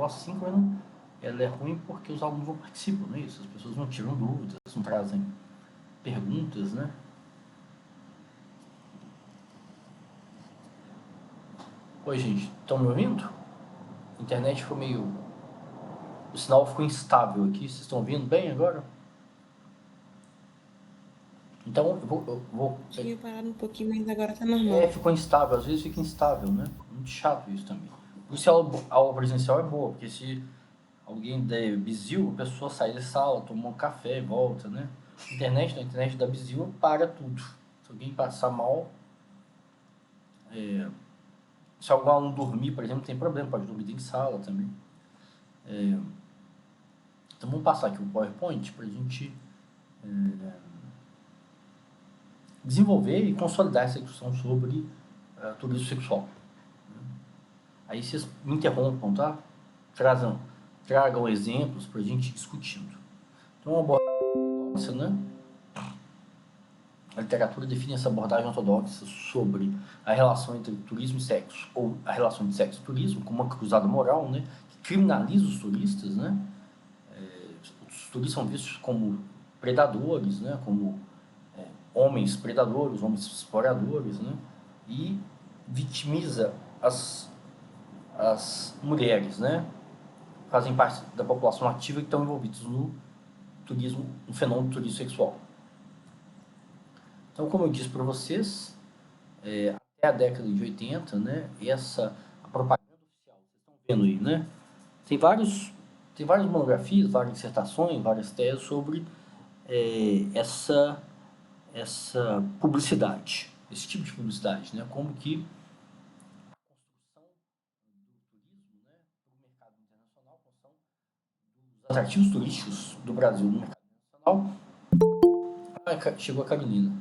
prova assíncrona, ela é ruim porque os alunos não participam, não é isso? As pessoas não tiram dúvidas, não trazem perguntas, né? Oi, gente, estão me ouvindo? A internet ficou meio... O sinal ficou instável aqui, vocês estão ouvindo bem agora? Então, eu vou... Tinha parado um pouquinho, mas agora tá normal. Ficou instável, às vezes fica instável, né? Muito chato isso também. Por isso a aula presencial é boa, porque se alguém der bizil, a pessoa sai da sala, toma um café e volta, né? Na internet da bizil para tudo. Se alguém passar mal, se algum aluno dormir, por exemplo, não tem problema, pode dormir em sala também. Então vamos passar aqui o PowerPoint para a gente desenvolver e consolidar essa discussão sobre turismo sexual. Aí vocês me interrompam, tá? Tragam exemplos para a gente ir discutindo. Então, uma abordagem ortodoxa, né? A literatura define essa abordagem ortodoxa sobre a relação entre turismo e sexo, ou a relação de sexo e turismo, como uma cruzada moral, né? Que criminaliza os turistas, né? Os turistas são vistos como predadores, né? Como homens predadores, homens exploradores, né? E vitimiza as mulheres, né? Fazem parte da população ativa que estão envolvidos no turismo, no fenômeno do turismo sexual. Então, como eu disse para vocês, até a década de 80, né? A propaganda oficial, vocês estão vendo aí, né? Tem várias monografias, várias dissertações, várias teses sobre essa publicidade, esse tipo de publicidade, né? Como que a construção do turismo, né, no mercado internacional, a construção dos atrativos turísticos do Brasil no mercado internacional. Chegou a Caroline.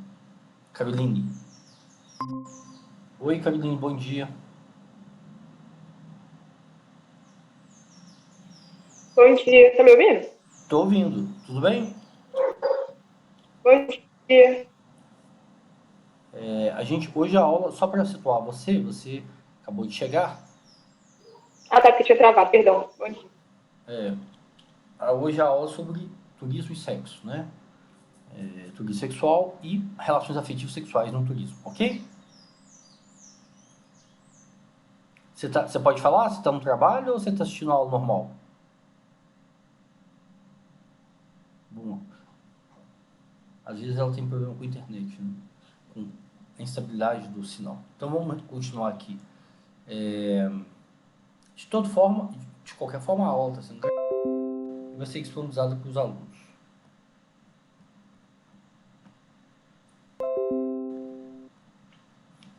Oi, Caroline, bom dia. Bom dia, tá me ouvindo? Tô ouvindo, tudo bem? Bom dia. Hoje a aula, só para situar você acabou de chegar. Ah, tá, porque tinha travado, perdão. Bom dia. Hoje a aula é sobre turismo e sexo, né? Turismo sexual e relações afetivas sexuais no turismo, ok? Você pode falar? Você está no trabalho ou você está assistindo a aula normal? Bom, às vezes ela tem problema com a internet, né? Com a instabilidade do sinal. Então vamos continuar aqui. De qualquer forma, a aula está sendo gravada e vai ser disponibilizada para os alunos.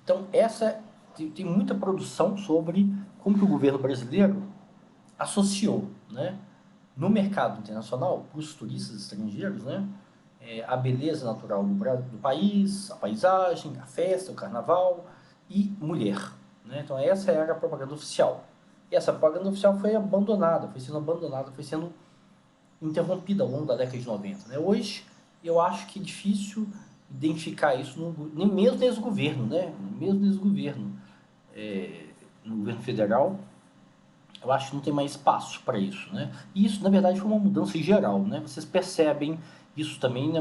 Então, tem muita produção sobre como que o governo brasileiro associou, né, no mercado internacional, para os turistas estrangeiros, né, a beleza natural do país, a paisagem, a festa, o carnaval e mulher. Né? Então, essa era a propaganda oficial. E essa propaganda oficial foi sendo interrompida ao longo da década de 90. Né? Hoje, eu acho que é difícil identificar isso, nem mesmo desde o governo, né? Mesmo desde o governo, no governo federal, eu acho que não tem mais espaço para isso, né? E isso, na verdade, foi uma mudança geral, né? Vocês percebem isso também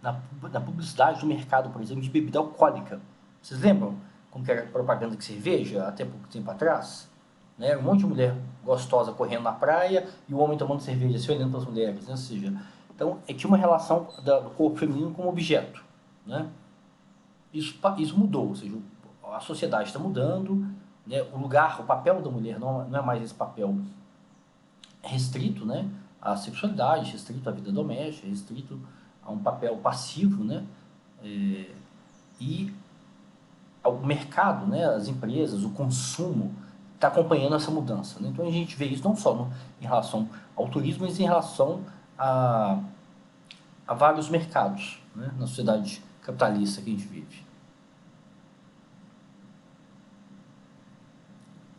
na publicidade do mercado, por exemplo, de bebida alcoólica. Vocês lembram como que era a propaganda de cerveja até pouco tempo atrás? Né? Um monte de mulher gostosa correndo na praia e o homem tomando cerveja, se olhando para as mulheres, né? Ou seja, então, tinha uma relação do corpo feminino como objeto, né? Isso mudou, ou seja, a sociedade está mudando, né? O papel da mulher não é mais esse papel restrito, né, à sexualidade, restrito à vida doméstica, restrito a um papel passivo, né? E o mercado, né, as empresas, o consumo está acompanhando essa mudança. Né? Então a gente vê isso não só em relação ao turismo, mas em relação a vários mercados, né, na sociedade capitalista que a gente vive.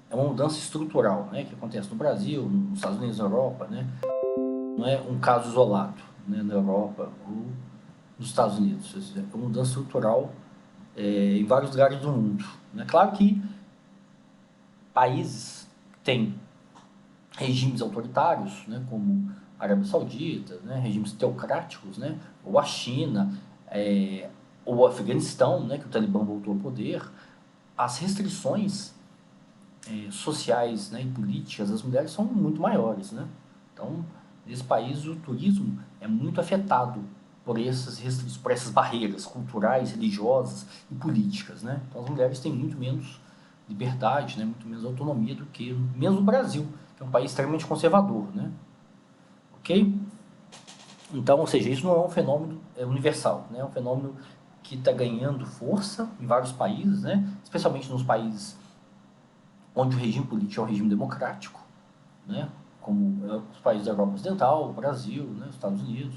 É uma mudança estrutural, né, que acontece no Brasil, nos Estados Unidos, na Europa, né? Não é um caso isolado, né, na Europa ou nos Estados Unidos. É uma mudança estrutural em vários lugares do mundo. É claro que países têm regimes autoritários, né, como a Arábia Saudita, né, regimes teocráticos, né, ou a China, ou o Afeganistão, né, que o Talibã voltou ao poder, as restrições sociais, né, e políticas das mulheres são muito maiores, né? Então, nesse país o turismo é muito afetado por essas barreiras culturais, religiosas e políticas, né? Então as mulheres têm muito menos liberdade, né, muito menos autonomia do que mesmo o Brasil, que é um país extremamente conservador, né? Ok? Então, ou seja, isso não é um fenômeno universal, né? É um fenômeno que está ganhando força em vários países, né? Especialmente nos países onde o regime político é um regime democrático, né? Como os países da Europa Ocidental, o Brasil, né? Os Estados Unidos,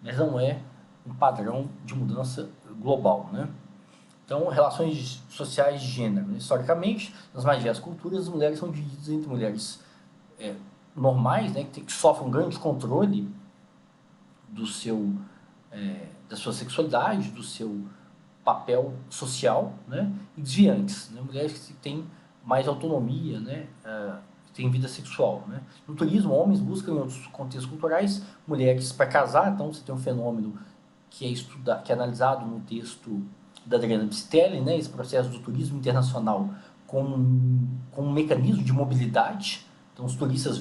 mas não é um padrão de mudança global, né? Então, relações sociais de gênero. Né? Historicamente, nas mais diversas culturas, as mulheres são divididas entre mulheres normais, né? Que sofrem um grande controle do seu, da sua sexualidade, do seu papel social, né? E desviantes, né? Mulheres que têm mais autonomia, né? Têm vida sexual, né? No turismo, homens buscam em outros contextos culturais mulheres para casar, então você tem um fenômeno que é analisado no texto da Adriana Pistelli, né? Esse processo do turismo internacional como um mecanismo de mobilidade. Então os turistas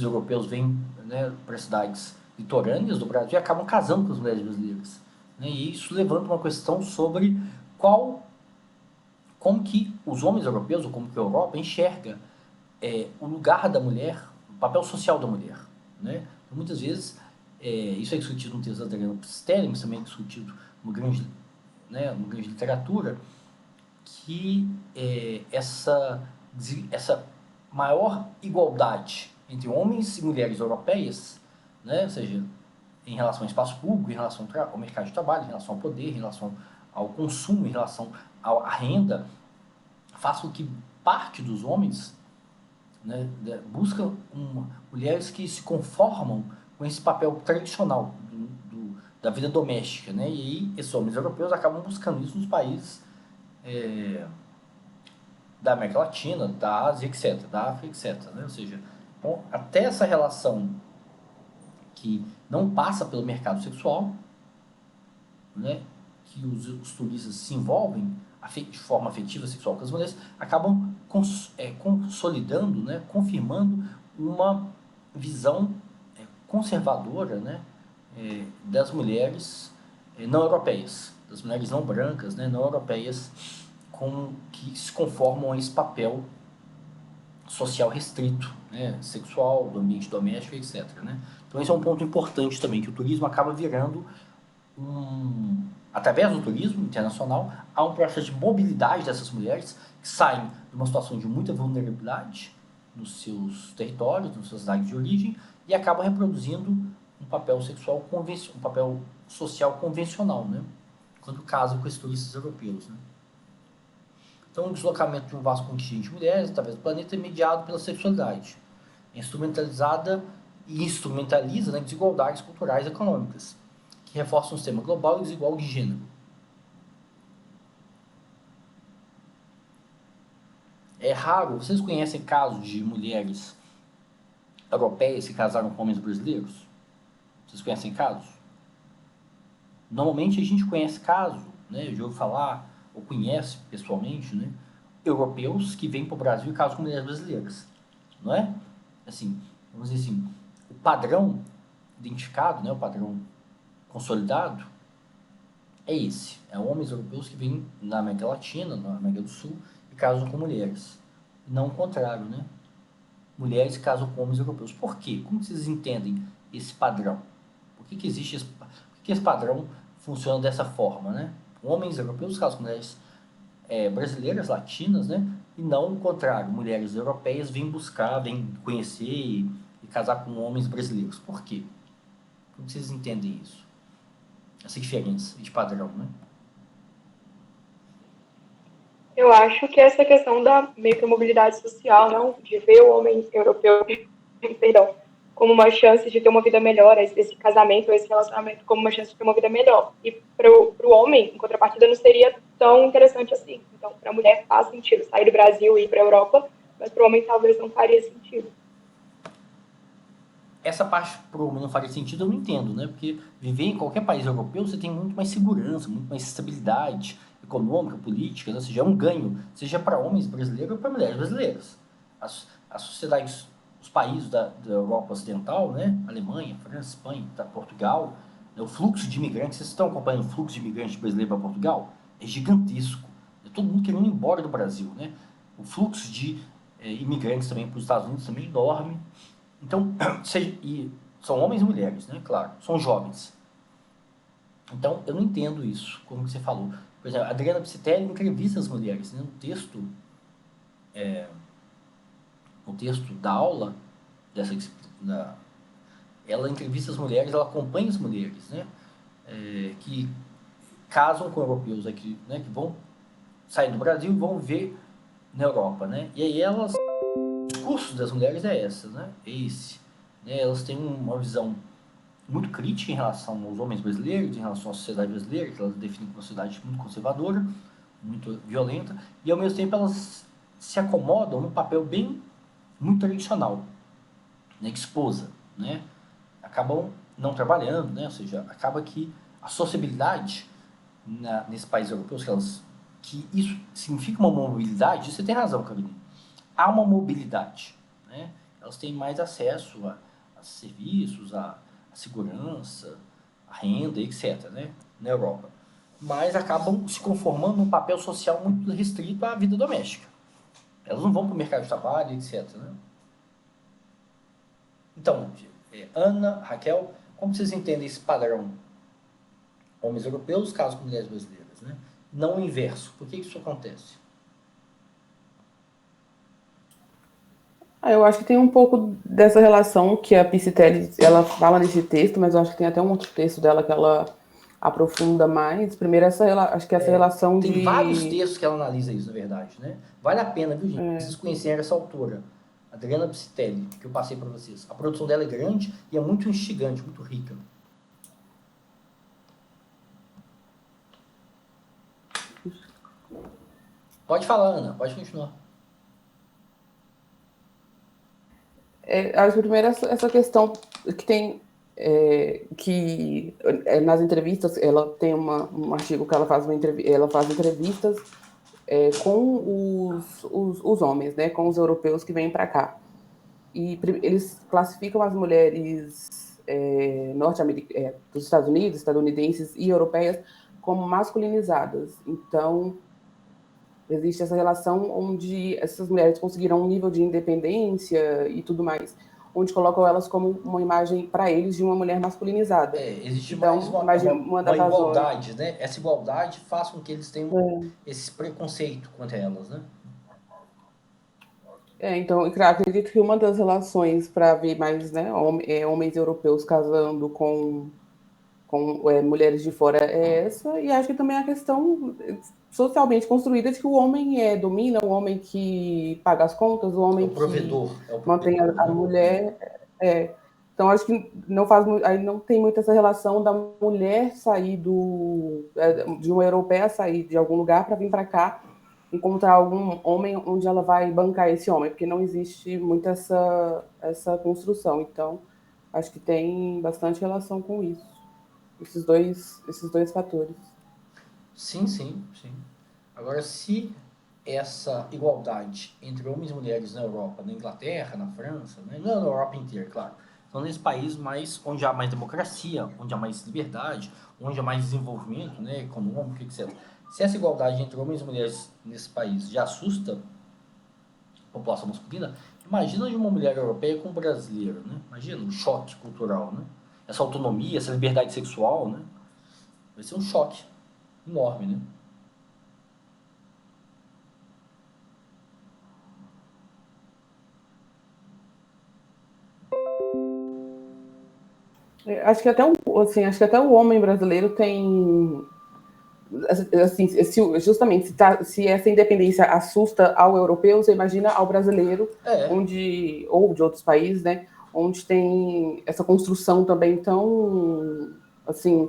europeus vêm, né, para cidades litorâneas do Brasil e acabam casando com as mulheres brasileiras, né? E isso levanta uma questão sobre como que os homens europeus, ou como que a Europa enxerga o lugar da mulher, o papel social da mulher, né? Então, muitas vezes, isso é discutido no texto da Adriana Pistelli, mas também é discutido no no grande literatura, que essa maior igualdade entre homens e mulheres europeias, né, ou seja, em relação ao espaço público, em relação ao mercado de trabalho, em relação ao poder, em relação ao consumo, em relação à renda, faz com que parte dos homens, né, busca mulheres que se conformam com esse papel tradicional da vida doméstica, né? E aí esses homens europeus acabam buscando isso nos países da América Latina, da Ásia, etc., da África, etc., né? Ou seja, então, até essa relação que não passa pelo mercado sexual, né, que os turistas se envolvem de forma afetiva, sexual com as mulheres, acabam consolidando, né, confirmando uma visão conservadora, né, das mulheres não europeias, das mulheres não brancas, né, não europeias, que se conformam a esse papel social restrito, né, sexual, do ambiente doméstico, etc., né? Então esse é um ponto importante também, que o turismo acaba virando através do turismo internacional, há um processo de mobilidade dessas mulheres que saem de uma situação de muita vulnerabilidade nos seus territórios, nas suas cidades de origem, e acabam reproduzindo um papel um papel social convencional, né? Quando casam com esses turistas europeus, né? Então, o deslocamento de um vasto contingente de mulheres através do planeta é mediado pela sexualidade, instrumentalizada e instrumentaliza, né, desigualdades culturais e econômicas, que reforça um sistema global e desigual de gênero. É raro, vocês conhecem casos de mulheres europeias que casaram com homens brasileiros? Vocês conhecem casos? Normalmente a gente conhece casos, né, eu já ouvi falar, ou conhece pessoalmente, né, europeus que vêm para o Brasil e casam com mulheres brasileiras, não é? Assim, vamos dizer assim, o padrão identificado, né, o padrão consolidado, é esse. É homens europeus que vêm na América Latina, na América do Sul, e casam com mulheres. Não o contrário, né? Mulheres casam com homens europeus. Por quê? Como vocês entendem esse padrão? Por que existe por que esse padrão funciona dessa forma, né? Homens europeus casam com mulheres brasileiras, latinas, né? E não o contrário. Mulheres europeias vêm conhecer e casar com homens brasileiros. Por quê? Como vocês entendem isso? Essa diferença de padrão, né? Eu acho que essa questão da meio que mobilidade social, não, de ver o homem europeu, perdão, como uma chance de ter uma vida melhor, esse casamento, esse relacionamento como uma chance de ter uma vida melhor. E para o homem, em contrapartida, não seria tão interessante assim. Então, para a mulher faz sentido sair do Brasil e ir para a Europa, mas para o homem talvez não faria sentido. Essa parte para o homem não faria sentido, eu não entendo, né? Porque viver em qualquer país europeu você tem muito mais segurança, muito mais estabilidade econômica, política, né? Ou seja, é um ganho, seja para homens brasileiros ou para mulheres brasileiras. As sociedades, os países da Europa Ocidental, né? Alemanha, França, Espanha, Portugal, né? O fluxo de imigrantes, vocês estão acompanhando o fluxo de imigrantes brasileiros para Portugal? É gigantesco. É todo mundo querendo ir embora do Brasil, né? O fluxo de imigrantes também para os Estados Unidos também é enorme. Então, e são homens e mulheres, né? Claro, são jovens. Então, eu não entendo isso, como que você falou. Por exemplo, a Adriana Psitelli entrevista as mulheres, né? No texto da aula, ela entrevista as mulheres, ela acompanha as mulheres, né? Que casam com europeus aqui, né? Que vão sair do Brasil e vão viver na Europa, né? E aí o discurso das mulheres é essa, né? Esse, né? Elas têm uma visão muito crítica em relação aos homens brasileiros, em relação à sociedade brasileira, que elas definem como uma sociedade muito conservadora, muito violenta, e ao mesmo tempo elas se acomodam num papel muito tradicional, né? De esposa, né? Acabam não trabalhando, né? Ou seja, acaba que a sociabilidade nesses países europeus, que isso significa uma mobilidade, você tem razão, Carolina. Há uma mobilidade, né? Elas têm mais acesso a serviços, a segurança, a renda, etc., né? Na Europa. Mas acabam se conformando num papel social muito restrito à vida doméstica. Elas não vão para o mercado de trabalho, etc., né? Então, Ana, Raquel, como vocês entendem esse padrão? Homens europeus casam com mulheres brasileiras, né? Não o inverso. Por que isso acontece? Eu acho que tem um pouco dessa relação que a Psitelli, ela fala nesse texto, mas eu acho que tem até um outro texto dela que ela aprofunda mais. Primeiro, acho que essa relação Tem vários de... textos que ela analisa isso, na verdade, né? Vale a pena, viu, gente? Vocês conhecerem essa autora, Adriana Psitelli, que eu passei para vocês. A produção dela é grande e é muito instigante, muito rica. Pode falar, Ana, pode continuar. Acho que primeiro essa questão que tem que nas entrevistas ela tem um artigo que ela faz entrevistas com os homens, né, com os europeus que vêm para cá, e eles classificam as mulheres dos Estados Unidos, estadunidenses e europeias como masculinizadas. Então existe essa relação onde essas mulheres conseguiram um nível de independência e tudo mais, onde colocam elas como uma imagem para eles de uma mulher masculinizada. Existe então, mais uma igualdade, né? Essa igualdade faz com que eles tenham esse preconceito contra elas, né? Então, eu acredito que uma das relações para ver mais, né, homens europeus casando com mulheres de fora é essa, e acho que também a questão socialmente construída de que o homem domina, o homem que paga as contas, o homem que mantém a mulher. Então, acho que aí não tem muito essa relação da mulher sair de uma europeia sair de algum lugar para vir para cá, encontrar algum homem onde ela vai bancar esse homem, porque não existe muito essa construção. Então, acho que tem bastante relação com isso. Esses dois fatores. Sim. Agora, se essa igualdade entre homens e mulheres na Europa, na Inglaterra, na França, né? Não na Europa inteira, claro, são nesses países onde há mais democracia, onde há mais liberdade, onde há mais desenvolvimento, né, econômico, etc. Se essa igualdade entre homens e mulheres nesse país já assusta a população masculina, imagina de uma mulher europeia com um brasileiro, né? Imagina um choque cultural, né? Essa autonomia, essa liberdade sexual, né? Vai ser um choque enorme, né? Acho que até o homem brasileiro tem, assim, justamente se essa independência assusta ao europeu, você imagina ao brasileiro, ou de outros países, né, onde tem essa construção também tão, assim,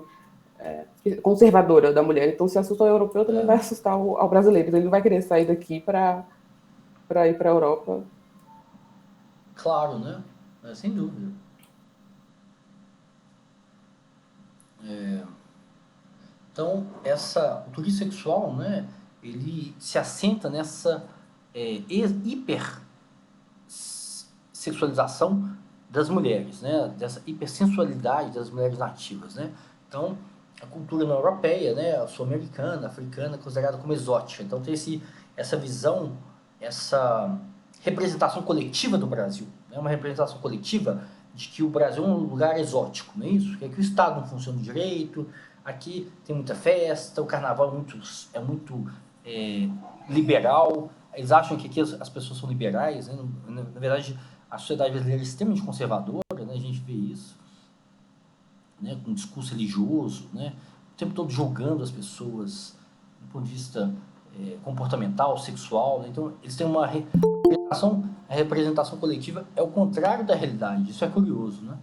conservadora da mulher. Então, se assusta ao europeu, também vai assustar ao brasileiro. Ele não vai querer sair daqui para para ir para a Europa. Claro, né? Sem dúvida. Então, o turismo sexual, né, ele se assenta nessa hipersexualização das mulheres, né, dessa hipersensualidade das mulheres nativas, né. Então, a cultura não europeia, né, a sul-americana, africana, é considerada como exótica. Então, tem essa visão, essa representação coletiva do Brasil, né, uma representação coletiva de que o Brasil é um lugar exótico, não é isso? Que aqui o Estado não funciona direito, aqui tem muita festa, o carnaval é muito liberal. Eles acham que aqui as pessoas são liberais, né? Na verdade, a sociedade brasileira é extremamente conservadora, né? A gente vê isso, né? Com um discurso religioso, né? O tempo todo julgando as pessoas do ponto de vista comportamental, sexual, né? Então, eles têm uma a representação coletiva é o contrário da realidade. Isso é curioso, né?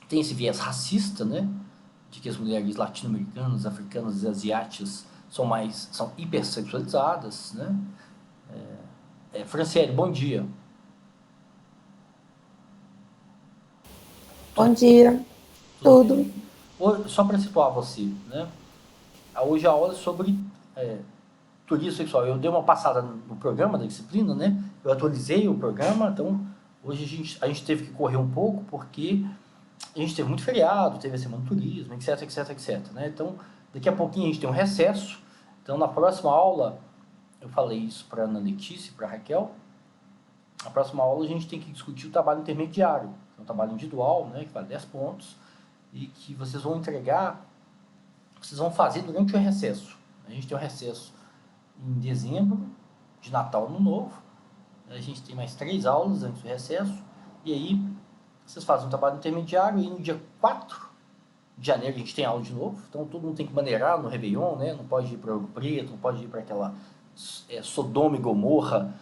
Tem esse viés racista, né? De que as mulheres latino-americanas, africanas e asiáticas são hipersexualizadas, né? Franciele, bom dia. Bom dia. Tudo. Só para situar você, né? Hoje a aula é sobre turismo sexual. Eu dei uma passada no programa da disciplina, né? Eu atualizei o programa, então hoje a gente teve que correr um pouco porque a gente teve muito feriado, teve a semana do turismo, etc, etc, etc, né? Então, daqui a pouquinho a gente tem um recesso. Então, na próxima aula, eu falei isso para a Ana Letícia e para a Raquel, na próxima aula a gente tem que discutir o trabalho intermediário, que é um trabalho individual, né, que vale 10 pontos, e que vocês vão fazer durante o recesso. A gente tem um recesso em dezembro, de Natal, Ano Novo. A gente tem mais 3 aulas antes do recesso, e aí vocês fazem um trabalho intermediário, e no dia 4 de janeiro a gente tem aula de novo. Então todo mundo tem que maneirar no Réveillon, né? Não pode ir para Ouro Preto, não pode ir para aquela Sodoma e Gomorra,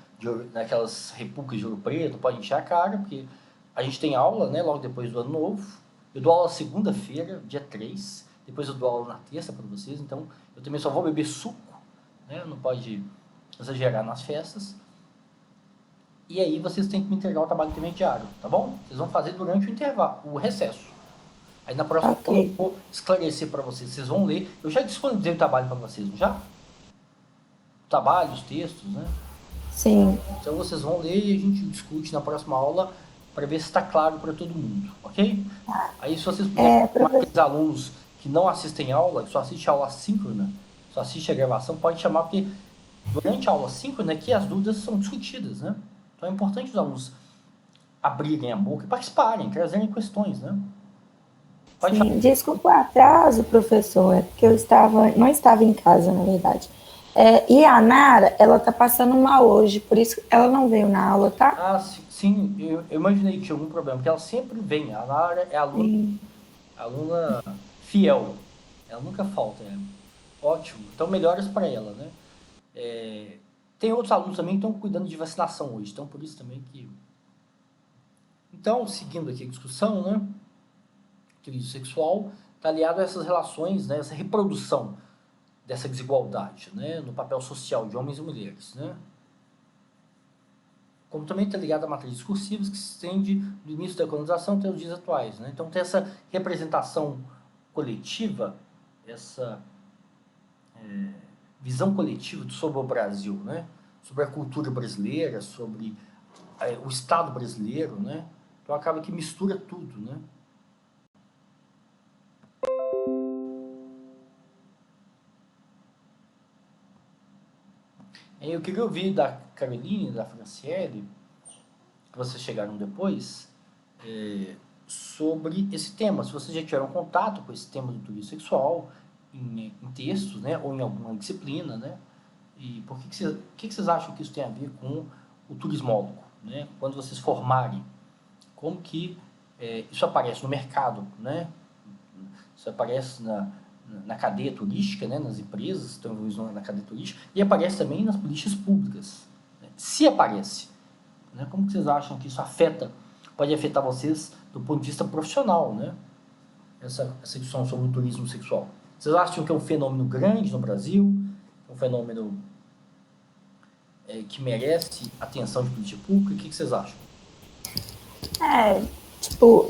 naquelas repúblicas de Ouro Preto, não pode encher a cara, porque a gente tem aula, né, logo depois do Ano Novo. Eu dou aula segunda-feira, dia 3, depois eu dou aula na terça para vocês, então eu também só vou beber suco, né? Não pode exagerar nas festas. E aí vocês têm que me entregar o trabalho intermediário, tá bom? Vocês vão fazer durante o intervalo, o recesso. Aí na próxima aula eu vou esclarecer para vocês. Vocês vão ler. Eu já disponibilizei o trabalho para vocês, não já? O trabalho, os textos, né? Sim. Então vocês vão ler e a gente discute na próxima aula para ver se está claro para todo mundo, ok? Aí se vocês puderem chamar aqueles alunos que não assistem aula, que só assistem a aula síncrona, só assistem a gravação, pode chamar, porque durante a aula síncrona aqui as dúvidas são discutidas, né? Então é importante os alunos abrirem a boca e participarem, trazerem questões, né? Sim, desculpa o atraso, professor, é porque eu não estava em casa, na verdade. E a Nara, ela tá passando mal hoje, por isso ela não veio na aula, tá? Ah, sim, eu imaginei que tinha algum problema, porque ela sempre vem. A Nara é aluna fiel, ela nunca falta, ótimo. Então melhoras para ela, né? Tem outros alunos também que estão cuidando de vacinação hoje, então por isso também que... Então, seguindo aqui a discussão, né? O turismo sexual está aliado a essas relações, né? Essa reprodução dessa desigualdade, né? No papel social de homens e mulheres, né? Como também está ligado a matrizes discursivas que se estende do início da colonização até os dias atuais, né? Então tem essa representação coletiva, essa visão coletiva sobre o Brasil, né? Sobre a cultura brasileira, sobre o Estado brasileiro, né? Então acaba que mistura tudo, né? Eu queria ouvir da Caroline, da Franciele, que vocês chegaram depois, sobre esse tema. Se vocês já tiveram contato com esse tema do turismo sexual, em textos, né, ou em alguma disciplina, né? E por que vocês acham que isso tem a ver com o turismólogo, né? Quando vocês formarem, como que isso aparece no mercado, né? Isso aparece na cadeia turística, né, nas empresas que estão envolvidas na cadeia turística, e aparece também nas políticas públicas, né? Se aparece, né, como que vocês acham que isso pode afetar vocês do ponto de vista profissional, né? Essa discussão sobre o turismo sexual. Vocês acham que é um fenômeno grande no Brasil? Um fenômeno que merece atenção de política pública? O que vocês acham?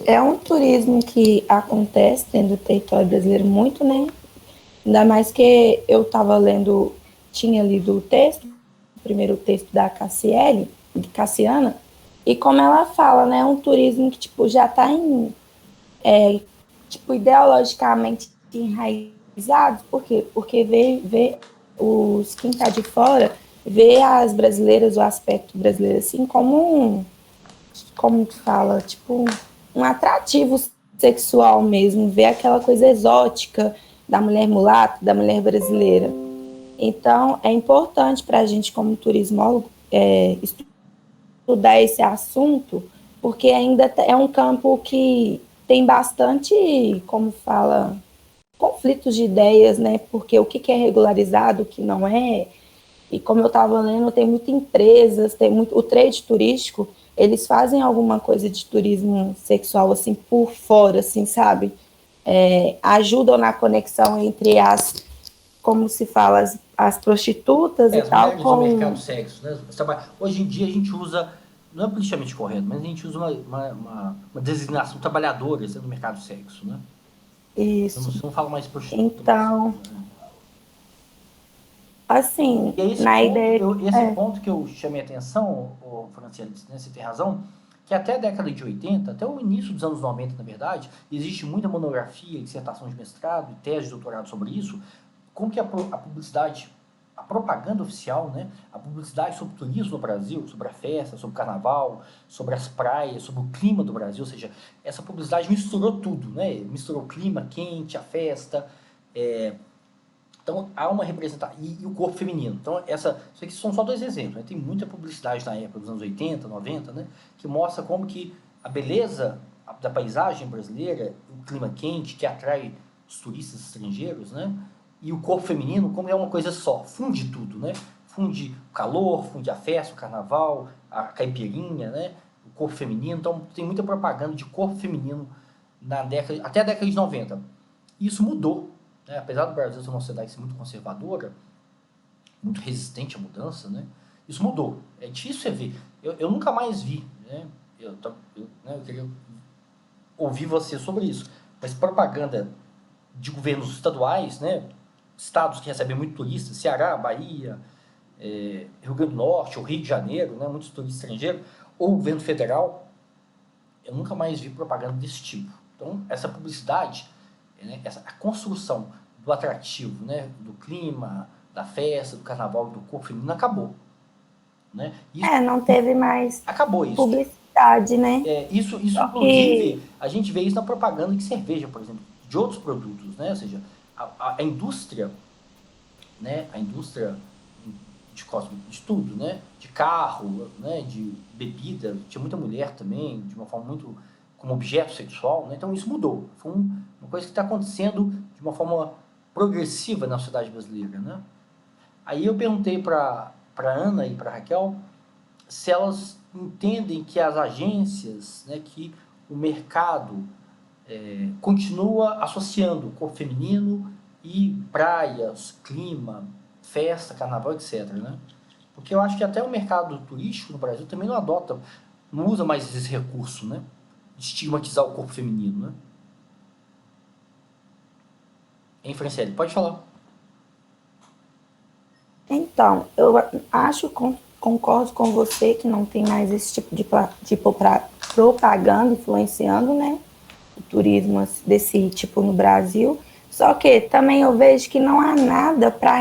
É um turismo que acontece dentro do território brasileiro muito, né? Ainda mais que eu tinha lido o texto, o primeiro texto da Cassiele, de Cassiana, e como ela fala, né, é um turismo que, tipo, já está ideologicamente enraizado. Por quê? Porque quem está de fora vê as brasileiras, o aspecto brasileiro, assim, como que fala, tipo, um atrativo sexual mesmo, vê aquela coisa exótica da mulher mulata, da mulher brasileira. Então, é importante para a gente, como turismólogo, estudar esse assunto, porque ainda é um campo que tem bastante, como fala, conflitos de ideias, né? Porque o que é regularizado, o que não é. E como eu estava lendo, tem muitas empresas, o trade turístico, eles fazem alguma coisa de turismo sexual, assim, por fora, assim, sabe? Ajudam na conexão entre como se fala, as prostitutas e As tal, mulheres do mercado sexo, né? Hoje em dia a gente usa, não é politicamente correto, mas a gente usa uma designação trabalhadora no mercado sexo, né? Isso. Você não fala mais prostituta. Então, assim, E é esse na ponto, ideia... ponto que eu chamei a atenção, Franciele, né, você tem razão, que até a década de 80, até o início dos anos 90, na verdade, existe muita monografia, dissertação de mestrado e tese de doutorado sobre isso, como que a publicidade, a propaganda oficial, né, a publicidade sobre o turismo no Brasil, sobre a festa, sobre o carnaval, sobre as praias, sobre o clima do Brasil, ou seja, essa publicidade misturou tudo, né, misturou o clima quente, a festa, então, há uma representação. E o corpo feminino. Então, isso aqui são só dois exemplos. Né? Tem muita publicidade na época dos anos 80, 90, né? Que mostra como que a beleza da paisagem brasileira, o clima quente, que atrai os turistas estrangeiros, né? E o corpo feminino, como é uma coisa só. Funde tudo, né? Funde o calor, funde a festa, o carnaval, a caipirinha, né? O corpo feminino. Então, tem muita propaganda de corpo feminino até a década de 90. E isso mudou. Apesar do Brasil ser uma sociedade muito conservadora, muito resistente à mudança, né? Isso mudou. É difícil você ver. Eu nunca mais vi, né? Eu queria ouvir você sobre isso. Mas propaganda de governos estaduais, né? Estados que recebem muito turistas, Ceará, Bahia, Rio Grande do Norte, ou Rio de Janeiro, né? Muitos turistas estrangeiros, ou o governo federal, eu nunca mais vi propaganda desse tipo. Então, essa publicidade, né, a construção do atrativo, né, do clima, da festa, do carnaval, do corpo feminino, acabou. Né? não teve mais acabou isso. Publicidade, né? Isso inclusive, a gente vê isso na propaganda de cerveja, por exemplo, de outros produtos, né? Ou seja, a indústria, né, a indústria de tudo, né, de carro, né, de bebida, tinha muita mulher também, de uma forma muito como objeto sexual, né? Então isso mudou. Foi uma coisa que está acontecendo de uma forma progressiva na sociedade brasileira, né? Aí eu perguntei para Ana e para Raquel se elas entendem que as agências, né, que o mercado continua associando o corpo feminino e praias, clima, festa, carnaval, etc. Né? Porque eu acho que até o mercado turístico no Brasil também não usa mais esse recurso, né? De estigmatizar o corpo feminino, né? Hein, Franciele? Pode falar. Então, eu concordo com você que não tem mais esse tipo de propaganda influenciando, né, o turismo desse tipo no Brasil. Só que também eu vejo que não há nada para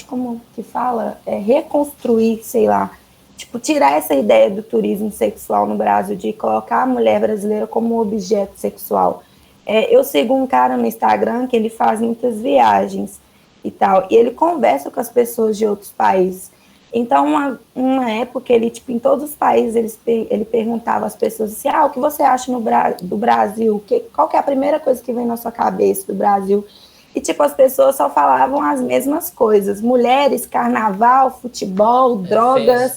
como que fala, reconstruir, sei lá, tipo, tirar essa ideia do turismo sexual no Brasil, de colocar a mulher brasileira como um objeto sexual. Eu sigo um cara no Instagram que ele faz muitas viagens e tal, e ele conversa com as pessoas de outros países. Então, uma época, ele, tipo, em todos os países, ele perguntava às pessoas assim, o que você acha do Brasil? Qual que é a primeira coisa que vem na sua cabeça do Brasil? E, tipo, as pessoas só falavam as mesmas coisas. Mulheres, carnaval, futebol, drogas.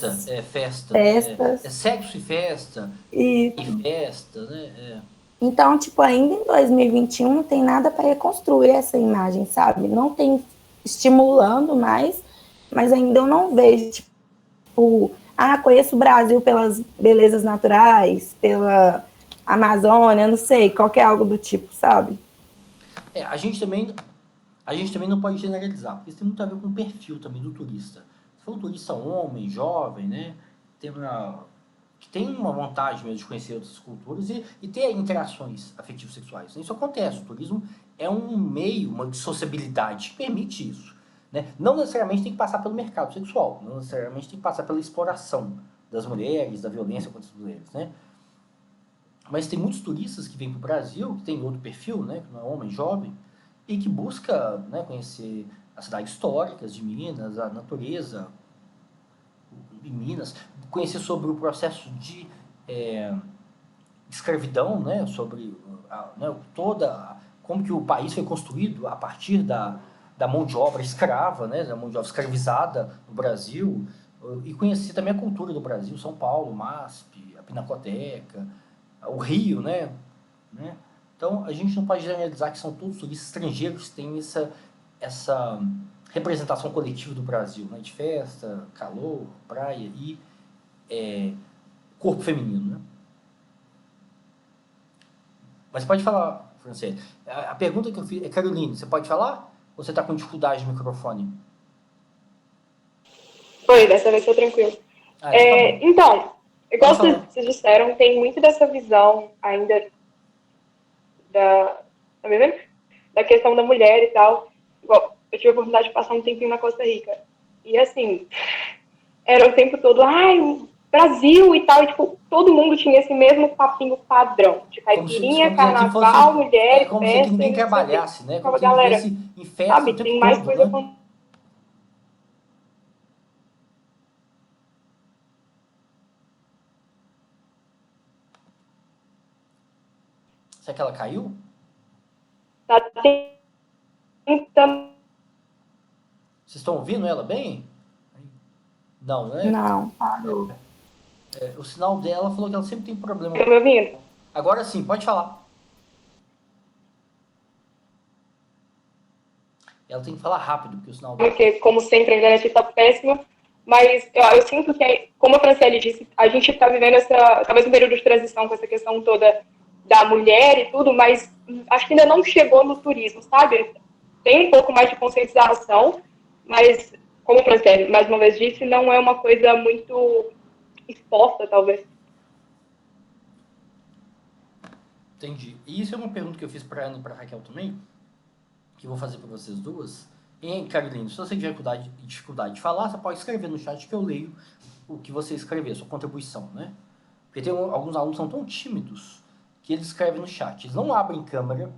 Festas. Sexo e festa. E festa, né? Então, tipo, ainda em 2021 não tem nada para reconstruir essa imagem, sabe? Não tem estimulando mais mas ainda eu não vejo, tipo, conheço o Brasil pelas belezas naturais, pela Amazônia, não sei, qualquer algo do tipo, sabe? A gente também não pode generalizar, porque isso tem muito a ver com o perfil também do turista. Se for um turista homem, jovem, né, que tem uma vontade mesmo de conhecer outras culturas e ter interações afetivas sexuais. Isso acontece. O turismo é um meio, uma sociabilidade que permite isso. Né? Não necessariamente tem que passar pelo mercado sexual, não necessariamente tem que passar pela exploração das mulheres, da violência contra as mulheres. Né? Mas tem muitos turistas que vêm para o Brasil, que tem outro perfil, né, que não é homem, jovem, e que busca, né, conhecer as cidades históricas de Minas, a natureza de Minas, conhecer sobre o processo de escravidão, né, sobre como que o país foi construído a partir da mão de obra escrava, né, da mão de obra escravizada no Brasil, e conhecer também a cultura do Brasil, São Paulo, MASP, a Pinacoteca, o Rio, né? Então, a gente não pode generalizar que são todos turistas estrangeiros que têm essa representação coletiva do Brasil, né? De festa, calor, praia e corpo feminino, né? Mas pode falar, Franciele. A pergunta que eu fiz é, Caroline, você pode falar? Ou você está com dificuldade no microfone? Foi, dessa vez foi tranquilo. Então, igual vocês disseram, tem muito dessa visão ainda tá me vendo? Da questão da mulher e tal. Igual, eu tive a oportunidade de passar um tempinho na Costa Rica. E assim, era o tempo todo, Brasil e tal, e tipo, todo mundo tinha esse mesmo papinho padrão, de caipirinha, carnaval, mulher, como festa, se ninguém trabalhasse, né? Como se galera, ninguém em festa sabe, o tempo tem mais todo, coisa né? Será que ela caiu? Tá tentando. Vocês estão ouvindo ela bem? Não, né? Não, parou. O sinal dela falou que ela sempre tem problema. Tá me ouvindo? Agora sim, pode falar. Ela tem que falar rápido, porque o sinal dela... Porque, como sempre, a internet está péssima. Mas eu sinto que, como a Franciele disse, a gente está vivendo talvez um período de transição com essa questão toda da mulher e tudo, mas acho que ainda não chegou no turismo, sabe? Tem um pouco mais de conscientização, mas, como a Franciele mais uma vez disse, não é uma coisa muito exposta, talvez. Entendi. E isso é uma pergunta que eu fiz para a Ana e para a Raquel também, que eu vou fazer para vocês duas. E, Caroline, se você tiver dificuldade de falar, você pode escrever no chat que eu leio o que você escrever, sua contribuição, né? Porque tem alguns alunos que são tão tímidos que eles escrevem no chat. Eles não abrem câmera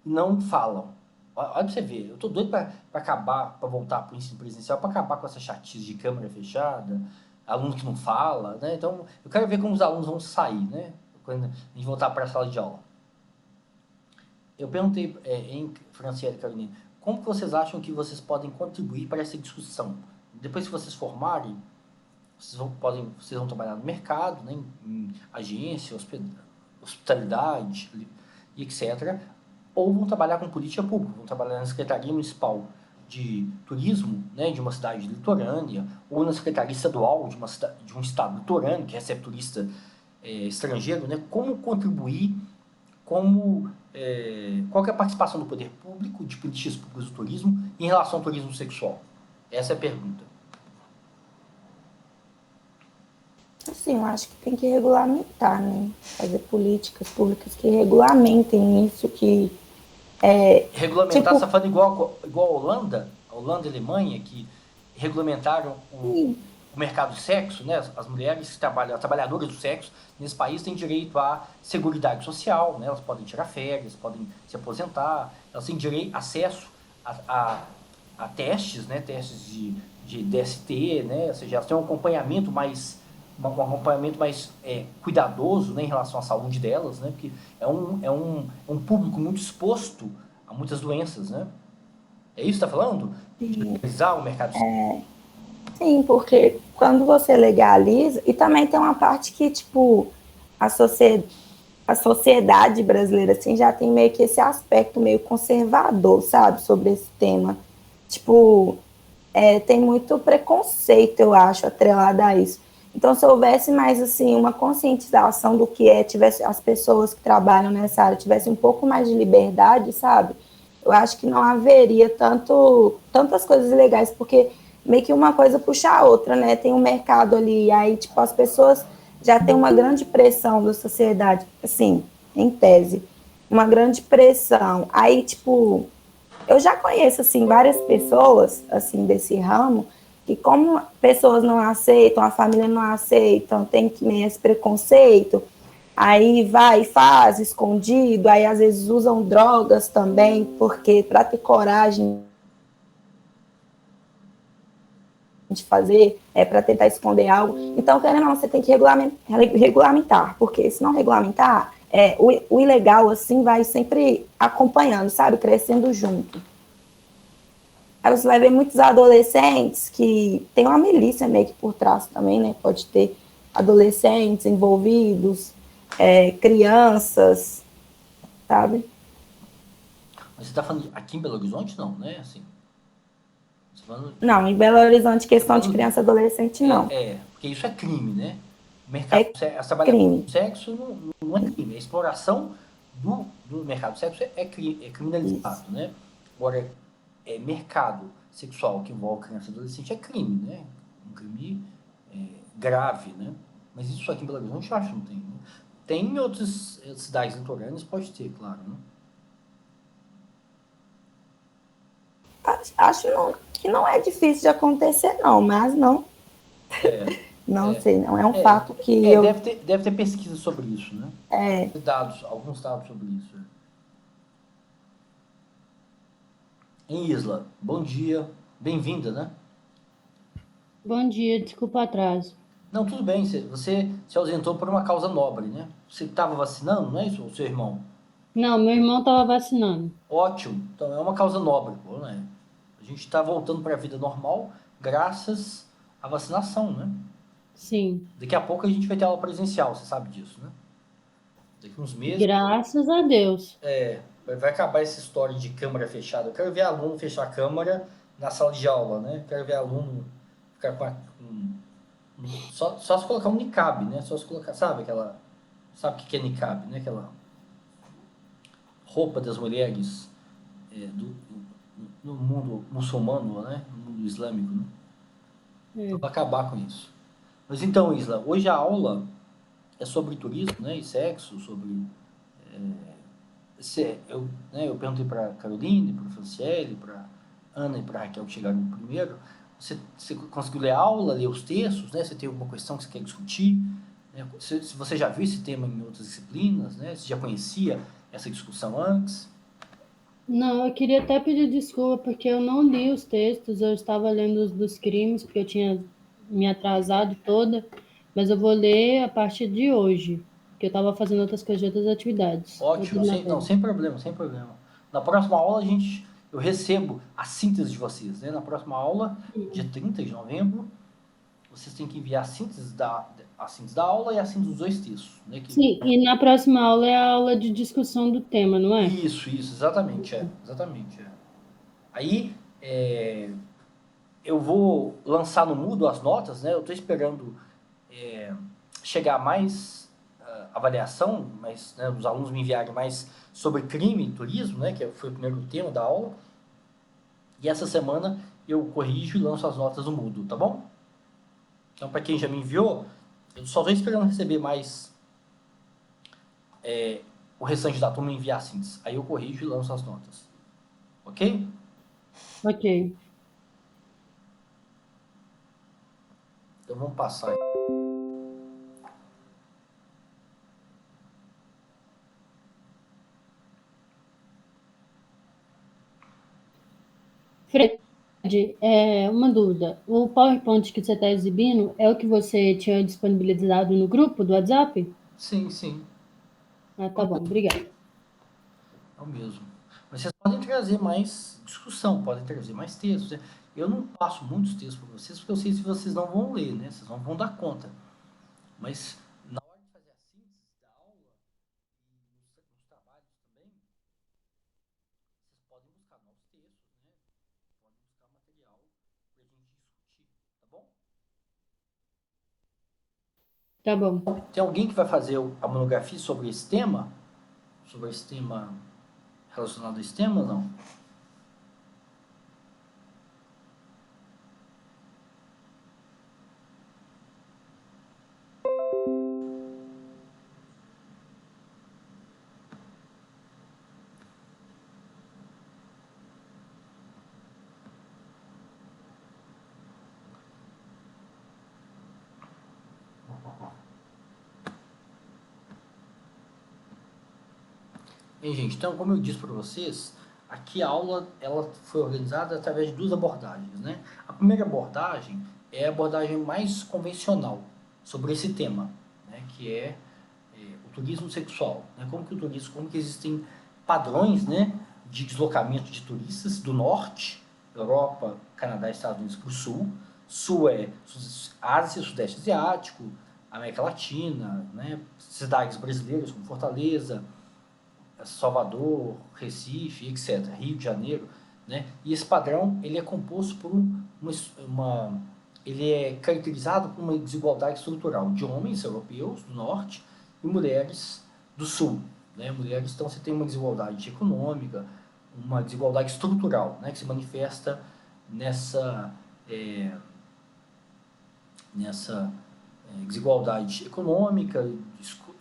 e não falam. Olha pra você ver, eu tô doido para acabar, para voltar pro ensino presencial, para acabar com essa chatice de câmera fechada, aluno que não fala, né? Então, eu quero ver como os alunos vão sair, né? Quando a gente voltar para a sala de aula. Eu perguntei em Franciele e Caroline, como que vocês acham que vocês podem contribuir para essa discussão? Depois que vocês formarem, vocês vão trabalhar no mercado, né, em agência, hospitalidade, e etc. Ou vão trabalhar com política pública, vão trabalhar na Secretaria Municipal de Turismo, né, de uma cidade litorânea, ou na Secretaria Estadual de um estado litorâneo, que recebe turista estrangeiro, né? Como contribuir, qual que é a participação do poder público, de políticas públicas do turismo, em relação ao turismo sexual? Essa é a pergunta. Assim, eu acho que tem que regulamentar, né? Fazer políticas públicas que regulamentem isso, que... Regulamentar, você está falando igual a Holanda e Alemanha, que regulamentaram o mercado do sexo, né? As mulheres que trabalham, as trabalhadoras do sexo, nesse país têm direito à seguridade social, né? Elas podem tirar férias, podem se aposentar, elas têm acesso a testes, né? Testes de DST, né? Ou seja, elas têm um acompanhamento mais cuidadoso, né, em relação à saúde delas, né? Porque é um público muito exposto a muitas doenças, né? É isso que você está falando? De legalizar o mercado sexual? Sim, porque quando você legaliza, e também tem uma parte que, tipo, a sociedade brasileira, assim, já tem meio que esse aspecto meio conservador, sabe, sobre esse tema. Tipo, tem muito preconceito, eu acho, atrelado a isso. Então, se houvesse mais, assim, uma conscientização do que tivesse as pessoas que trabalham nessa área tivessem um pouco mais de liberdade, sabe? Eu acho que não haveria tantas coisas ilegais, porque meio que uma coisa puxa a outra, né? Tem um mercado ali, aí, tipo, as pessoas já têm uma grande pressão da sociedade, assim, em tese, uma grande pressão. Aí, tipo, eu já conheço, assim, várias pessoas, assim, desse ramo, que como pessoas não aceitam, a família não aceita, tem que nem esse preconceito, aí vai e faz escondido, aí às vezes usam drogas também, porque para ter coragem de fazer, para tentar esconder algo. Então, querendo ou não, você tem que regulamentar, porque se não regulamentar, o ilegal, assim, vai sempre acompanhando, sabe, crescendo junto. Aí você vai ver muitos adolescentes que tem uma milícia meio que por trás também, né? Pode ter adolescentes envolvidos, crianças, sabe? Mas você está falando aqui em Belo Horizonte, não, né? Assim, você tá falando, Não, em Belo Horizonte, tá questão de falando criança e adolescente, não. porque isso é crime, né? O mercado, É trabalhar com crime. sexo não é crime. A exploração do mercado do sexo é Isso. criminalizado, né? Agora, mercado sexual que envolve criança e adolescente é crime, né? Um crime grave, né? Mas isso aqui em Belo Horizonte eu acho que não tem, né? Tem em outras cidades litorâneas, pode ter, claro, né? Acho que não é difícil de acontecer, não, mas É, não é, sei, não é um fato que eu. deve ter pesquisa sobre isso, né? É, Dados, alguns dados sobre isso. Em Isla, bom dia, bem-vinda, né? Bom dia, desculpa o atraso. Não, tudo bem, você se ausentou por uma causa nobre, né? Você estava vacinando, não é isso, o seu irmão? Não, meu irmão estava vacinando. Ótimo, então é uma causa nobre, pô, né? A gente está voltando para a vida normal graças à vacinação, né? Sim, Daqui a pouco a gente vai ter aula presencial, você sabe disso, né? Daqui uns meses, graças a Deus. vai acabar essa história de câmara fechada. Eu quero ver aluno fechar a câmara na sala de aula, né? Quero ver aluno ficar só se colocar um niqab, né? Só se colocar, sabe aquela... Sabe o que é niqab, né? Aquela roupa das mulheres no mundo muçulmano, né? No mundo islâmico, né? Então, É. vai acabar com isso. Mas então, Isla, hoje a aula é sobre turismo, né? E sexo, sobre... eu perguntei para Caroline, para Franciele, para Ana e para Raquel que chegaram primeiro. Você conseguiu ler a aula, ler os textos, né? Você tem alguma questão que você quer discutir? Né? Se você já viu esse tema em outras disciplinas, né? Você já conhecia essa discussão antes? Não, eu queria até pedir desculpa porque eu não li os textos, eu estava lendo os dos crimes, porque eu tinha me atrasado toda, mas eu vou ler a partir de hoje, porque eu estava fazendo outras coisas de outras atividades, Ótimo, outras não, matérias. sem problema, sem problema. Na próxima aula eu recebo a síntese de vocês, né? Na próxima aula, dia 30 de novembro, vocês têm que enviar a síntese da aula e a síntese dos dois textos, né? Sim, e na próxima aula é a aula de discussão do tema, não é? Isso, exatamente, Aí, eu vou lançar no Moodle as notas, né? Eu estou esperando chegar mais avaliação, mas né, os alunos me enviarem mais sobre crime e turismo, né? Que foi o primeiro tema da aula. E essa semana eu corrijo e lanço as notas no Moodle, tá bom? Então, para quem já me enviou, eu só estou esperando receber mais o restante da turma enviar síntese. Aí eu corrijo e lanço as notas. Ok? Ok. Então vamos passar aqui. Fred, uma dúvida. O PowerPoint que você está exibindo é o que você tinha disponibilizado no grupo do WhatsApp? Sim, sim. Ah, tá bom, obrigada. É o mesmo. Mas vocês podem trazer mais discussão, podem trazer mais textos, né? Eu não passo muitos textos para vocês, porque eu sei que vocês não vão ler, né? Vocês não vão dar conta. Mas na hora de fazer a síntese da aula e nos trabalhos também, vocês podem buscar novos textos, né? Podem buscar material para a Tá bom. Tem alguém que vai fazer a monografia sobre esse tema? Sobre esse tema relacionado a esse tema ou não? Bem, gente, então, como eu disse para vocês, aqui a aula ela foi organizada através de duas abordagens, né? A primeira abordagem é a abordagem mais convencional sobre esse tema, né? Que é o turismo sexual, né? Como que existem padrões, né, de deslocamento de turistas do norte, Europa, Canadá, Estados Unidos para o sul. Sul é Ásia, Sudeste Asiático, América Latina, né? Cidades brasileiras como Fortaleza, Salvador, Recife, etc., Rio de Janeiro, né? E esse padrão ele é composto por ele é caracterizado por uma desigualdade estrutural de homens europeus do norte e mulheres do sul, né? Mulheres, então você tem uma desigualdade econômica, uma desigualdade estrutural, né? Que se manifesta nessa desigualdade econômica,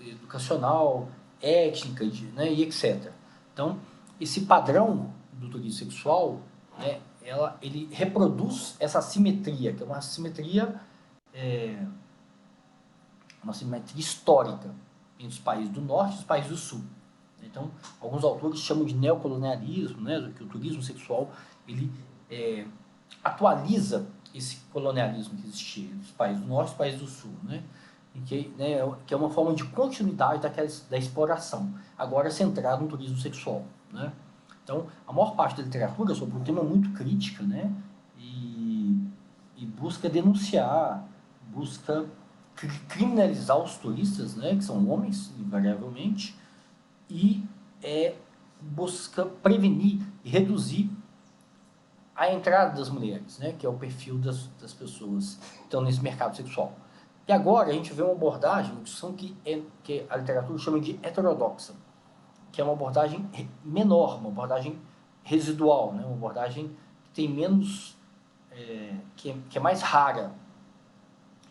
educacional, étnica, né, e etc. Então, esse padrão do turismo sexual, né, ele reproduz essa assimetria, que é uma assimetria histórica entre os países do norte e os países do sul. Então, alguns autores chamam de neocolonialismo, né, que o turismo sexual ele atualiza esse colonialismo que existia nos países do norte e nos países do sul, né? Que é uma forma de continuidade da exploração, agora centrado no turismo sexual, né? Então, a maior parte da literatura sobre o tema é muito crítica, né? E busca denunciar, busca criminalizar os turistas, né? Que são homens, invariavelmente, e busca prevenir e reduzir a entrada das mulheres, né? Que é o perfil das pessoas que estão nesse mercado sexual. E agora a gente vê uma abordagem, uma discussão que a literatura chama de heterodoxa, que é uma abordagem menor, uma abordagem residual, né? Uma abordagem que tem menos, que é mais rara,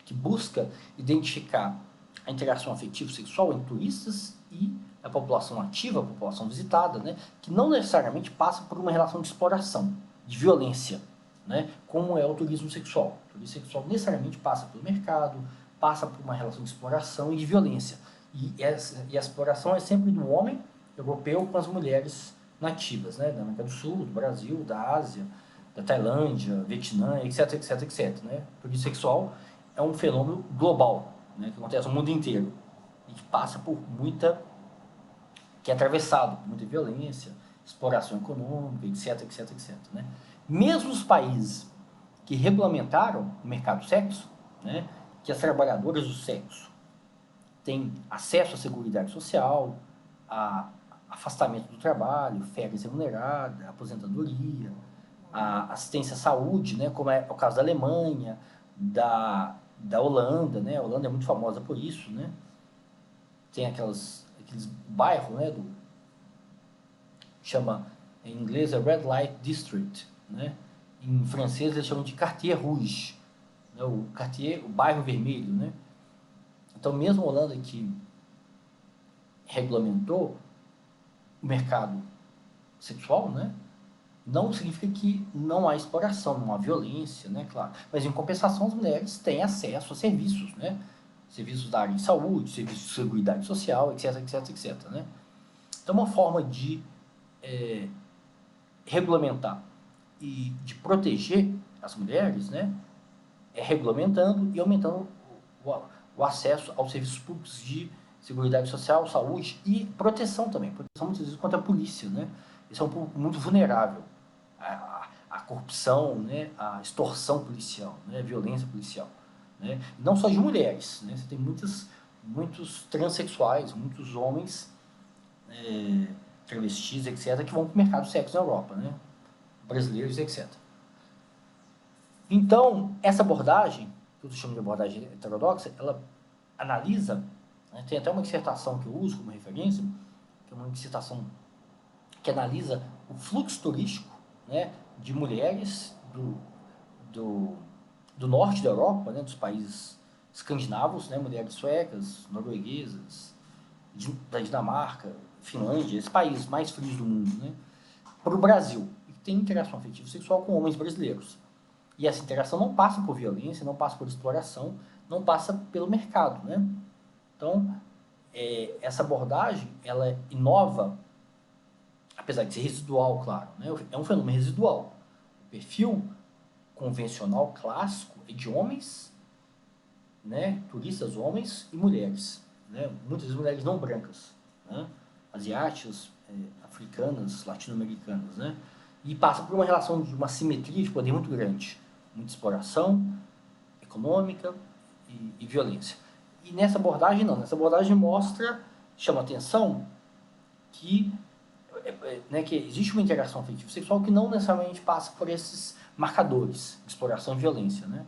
que busca identificar a interação afetivo-sexual entre turistas e a população ativa, a população visitada, né? Que não necessariamente passa por uma relação de exploração, de violência, né? Como é o turismo sexual. O turismo sexual necessariamente passa pelo mercado, passa por uma relação de exploração e de violência. E a exploração é sempre do homem europeu com as mulheres nativas, né? Da América do Sul, do Brasil, da Ásia, da Tailândia, Vietnã, etc, etc, etc. Né? O turismo sexual é um fenômeno global, né? Que acontece no mundo inteiro e que passa por que é atravessado por muita violência, exploração econômica, etc, etc, etc. Né? Mesmo os países que regulamentaram o mercado do sexo, né? Que as trabalhadoras do sexo têm acesso à seguridade social, a afastamento do trabalho, férias remuneradas, aposentadoria, a assistência à saúde, né, como é o caso da Alemanha, da Holanda, né? A Holanda é muito famosa por isso, né? Tem aqueles bairros, né, chama em inglês é Red Light District, né? Em francês eles chamam de Quartier Rouge, né? O bairro vermelho, né? Então, mesmo a Holanda que regulamentou o mercado sexual, né? Não significa que não há exploração, não há violência, né? Claro. Mas, em compensação, as mulheres têm acesso a serviços, né? Serviços da área de saúde, serviços de seguridade social, etc, etc, etc, né? Então, uma forma de regulamentar e de proteger as mulheres, né? É regulamentando e aumentando o acesso aos serviços públicos de seguridade social, saúde e proteção também. Proteção muitas vezes contra a polícia, né? Esse é um público muito vulnerável à corrupção, né? À extorsão policial, né? À violência policial, né? Não só de mulheres, né? Você tem muitos transexuais, muitos homens travestis, etc., que vão para o mercado de sexo na Europa, né? Brasileiros, etc. Então, essa abordagem, que eu chamo de abordagem heterodoxa, ela analisa, né, tem até uma dissertação que eu uso como referência, que é uma dissertação que analisa o fluxo turístico, né, de mulheres do norte da Europa, né, dos países escandinavos, né, mulheres suecas, norueguesas, da Dinamarca, Finlândia, esses países mais frios do mundo, né, para o Brasil, e tem interação afetiva sexual com homens brasileiros. E essa interação não passa por violência, não passa por exploração, não passa pelo mercado, né? Então, essa abordagem, ela inova, apesar de ser residual, claro, né? É um fenômeno residual. O perfil convencional, clássico, é de homens, né? Turistas homens e mulheres, né? Muitas vezes mulheres não brancas, né? Asiáticas, africanas, latino-americanas, né? E passa por uma relação de uma simetria de poder muito grande, muita exploração econômica e violência. E nessa abordagem não, nessa abordagem chama atenção que, né, que existe uma interação afetiva sexual que não necessariamente passa por esses marcadores de exploração e violência, né?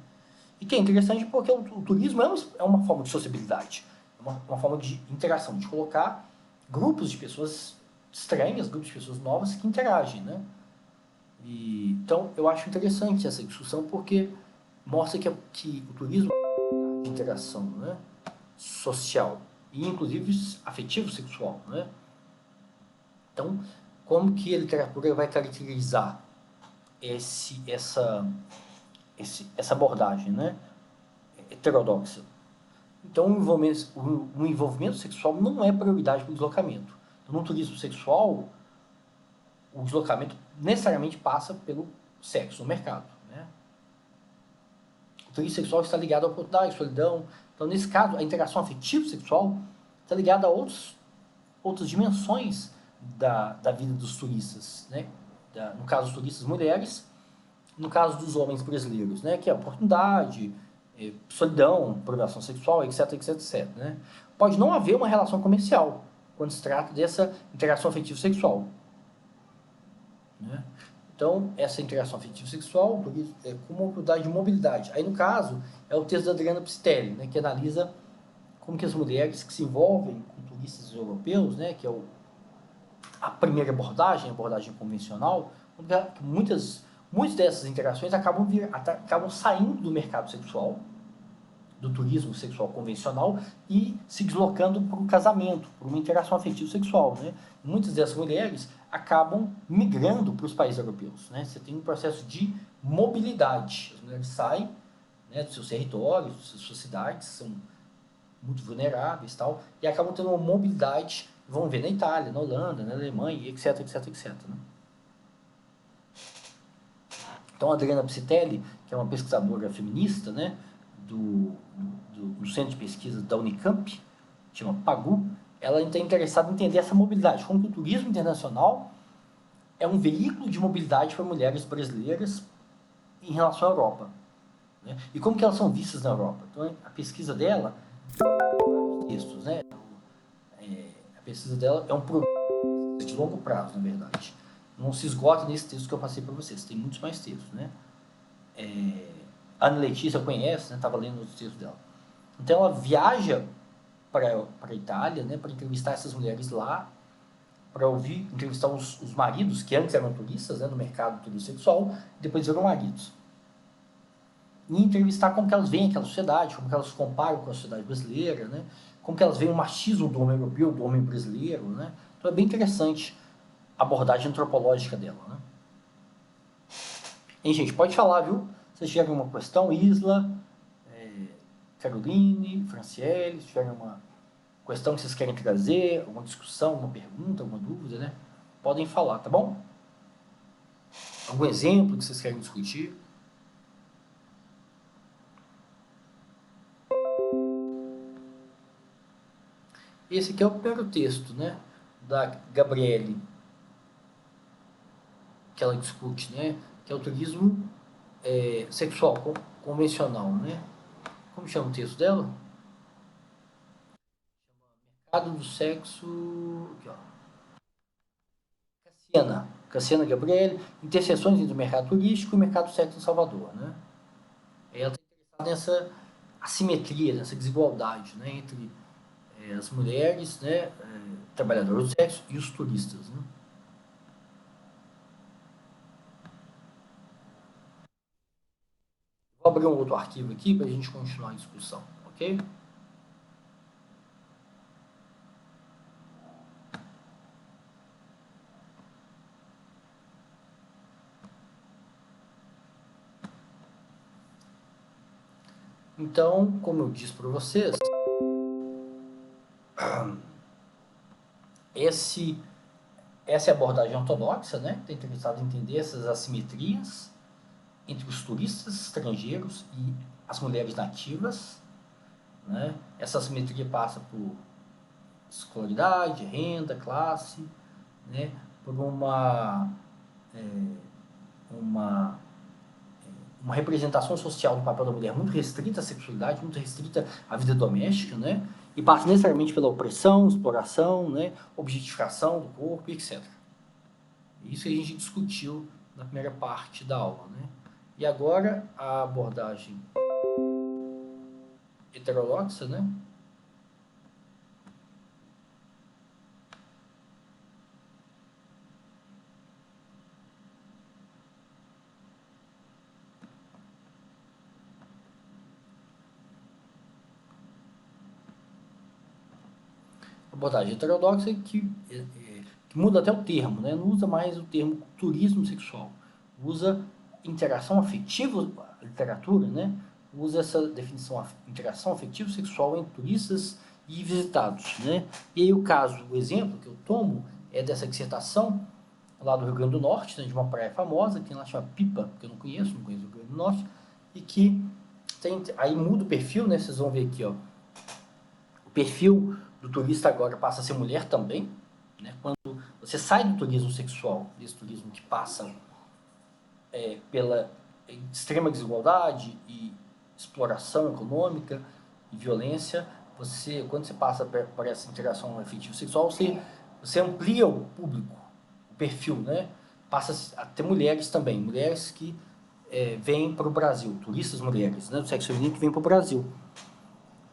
E que é interessante porque o turismo é uma forma de sociabilidade, uma forma de interação, de colocar grupos de pessoas estranhas, grupos de pessoas novas que interagem, né? Então, eu acho interessante essa discussão porque mostra que o turismo é de interação, né, social e, inclusive, afetivo-sexual, né? Então, como que a literatura vai caracterizar essa abordagem, né, heterodoxa? Então, o envolvimento sexual não é prioridade para o deslocamento. Então, no turismo sexual, o deslocamento necessariamente passa pelo sexo no mercado, né? O turismo sexual está ligado à oportunidade, à solidão. Então, nesse caso, a interação afetivo-sexual está ligada a outras dimensões da vida dos turistas, né? No caso dos turistas mulheres, no caso dos homens brasileiros, né? Que é a oportunidade, solidão, privação sexual, etc, etc, etc, né? Pode não haver uma relação comercial quando se trata dessa interação afetivo-sexual, né? Então, essa interação afetiva sexual é como uma oportunidade de mobilidade. Aí, no caso, é o texto da Adriana Pistelli, né, que analisa como que as mulheres que se envolvem com turistas europeus, né, que é a primeira abordagem, a abordagem convencional, que muitas dessas interações acabam saindo do mercado sexual, do turismo sexual convencional e se deslocando para o casamento, para uma interação afetiva sexual, né? Muitas dessas mulheres acabam migrando para os países europeus, né? Você tem um processo de mobilidade. As mulheres saem, né, dos seus territórios, das suas cidades, são muito vulneráveis e tal, e acabam tendo uma mobilidade, vão ver na Itália, na Holanda, na Alemanha, etc, etc, etc, né? Então, a Adriana Pistelli, que é uma pesquisadora feminista, né, do centro de pesquisa da Unicamp, chama PAGU, ela está interessada em entender essa mobilidade, como que o turismo internacional é um veículo de mobilidade para mulheres brasileiras em relação à Europa, né? E como que elas são vistas na Europa. Então, a pesquisa dela, textos, né? A pesquisa dela é um programa de longo prazo, na verdade. Não se esgota nesse texto que eu passei para vocês, tem muitos mais textos, né? A Ana Letícia conhece, né? Estava lendo os textos dela. Então, ela viaja para a Itália, né, para entrevistar essas mulheres lá, para entrevistar os maridos, que antes eram turistas, né, no mercado turismo sexual, depois viram maridos. E entrevistar como que elas veem aquela sociedade, como que elas se comparam com a sociedade brasileira, né, como que elas veem o machismo do homem europeu, do homem brasileiro, né. Então é bem interessante a abordagem antropológica dela, né. E, gente, pode falar, viu? Se vocês tiverem uma questão, Isla, Caroline, Franciele, se tiverem uma questão que vocês querem trazer, alguma discussão, alguma pergunta, alguma dúvida, né? Podem falar, tá bom? Algum exemplo que vocês querem discutir? Esse aqui é o primeiro texto, né? Da Gabriele, que ela discute, né? Que é o turismo sexual convencional, né? Como chama o texto dela? Mercado do sexo... Aqui, ó. Cassiana Gabriele, interseções entre o mercado turístico e o mercado do sexo em Salvador, né? Ela está interessada assimetria, essa desigualdade, né, entre as mulheres, né, trabalhadoras do sexo e os turistas, né? Vou abrir um outro arquivo aqui para a gente continuar a discussão, ok? Então, como eu disse para vocês, essa é a abordagem ortodoxa, né? Está interessado em entender essas assimetrias entre os turistas estrangeiros e as mulheres nativas, né? Essa assimetria passa por escolaridade, renda, classe, né? Por uma representação social do papel da mulher muito restrita à sexualidade, muito restrita à vida doméstica, né? E passa necessariamente pela opressão, exploração, né? Objetificação do corpo, etc. Isso que a gente discutiu na primeira parte da aula, né? E agora a abordagem heterodoxa, né? Abordagem heterodoxa que muda até o termo, né? Não usa mais o termo turismo sexual, usa interação afetiva, a literatura, né? Usa essa definição, interação afetiva sexual entre turistas e visitados, né? E aí o exemplo que eu tomo é dessa dissertação lá do Rio Grande do Norte, né, de uma praia famosa, que lá chama Pipa, que eu não conheço o Rio Grande do Norte, e que aí muda o perfil, né? Vocês vão ver aqui, ó, o perfil do turista agora passa a ser mulher também, né? Quando você sai do turismo sexual, desse turismo que passa pela extrema desigualdade e exploração econômica e violência, quando você passa por essa interação afetiva sexual, você amplia o público, o perfil, né? Passa a ter mulheres também, mulheres que vêm para o Brasil, turistas mulheres, né, do sexo feminino que vêm para o Brasil.